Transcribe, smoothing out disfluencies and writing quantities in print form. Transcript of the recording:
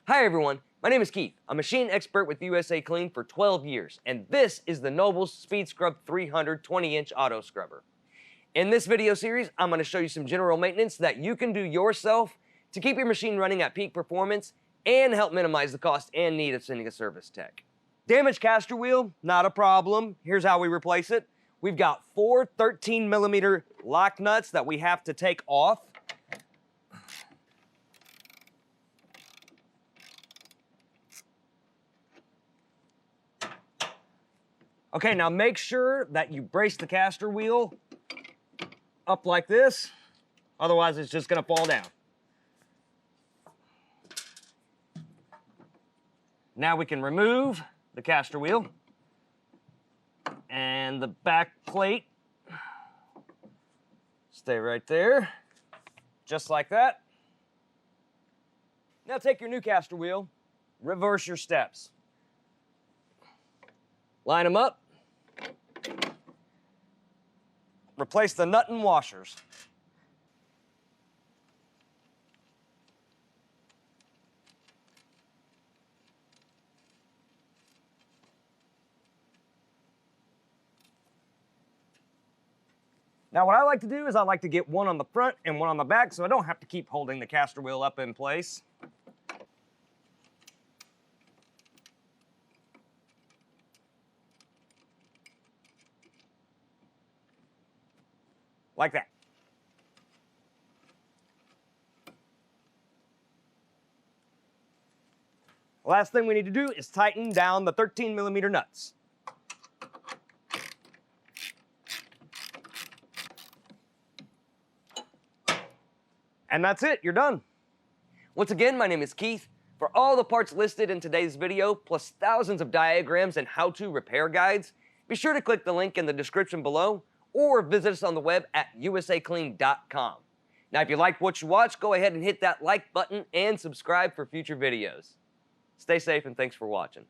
Hi everyone, my name is Keith. I'm a machine expert with USACLEAN for 12 years, and this is the Noble's Speed Scrub 300 20-inch auto scrubber. In this video series, I'm going to show you some general maintenance that you can do yourself to keep your machine running at peak performance and help minimize the cost and need of sending a service tech. Damaged caster wheel, not a problem. Here's how we replace it. We've got 4 13mm lock nuts that we have to take off. Okay, now make sure that you brace the caster wheel up like this, otherwise it's just gonna fall down. Now we can remove the caster wheel and the back plate. Stay right there, just like that. Now take your new caster wheel, reverse your steps. Line them up. Replace the nut and washers. Now what I like to do is I like to get one on the front and one on the back so I don't have to keep holding the caster wheel up in place. Like that. Last thing we need to do is tighten down the 13mm nuts. And that's it, you're done. Once again, my name is Keith. For all the parts listed in today's video, plus thousands of diagrams and how-to repair guides, be sure to click the link in the description below or visit us on the web at USACLEAN.com. Now, if you like what you watch, go ahead and hit that like button and subscribe for future videos. Stay safe and thanks for watching.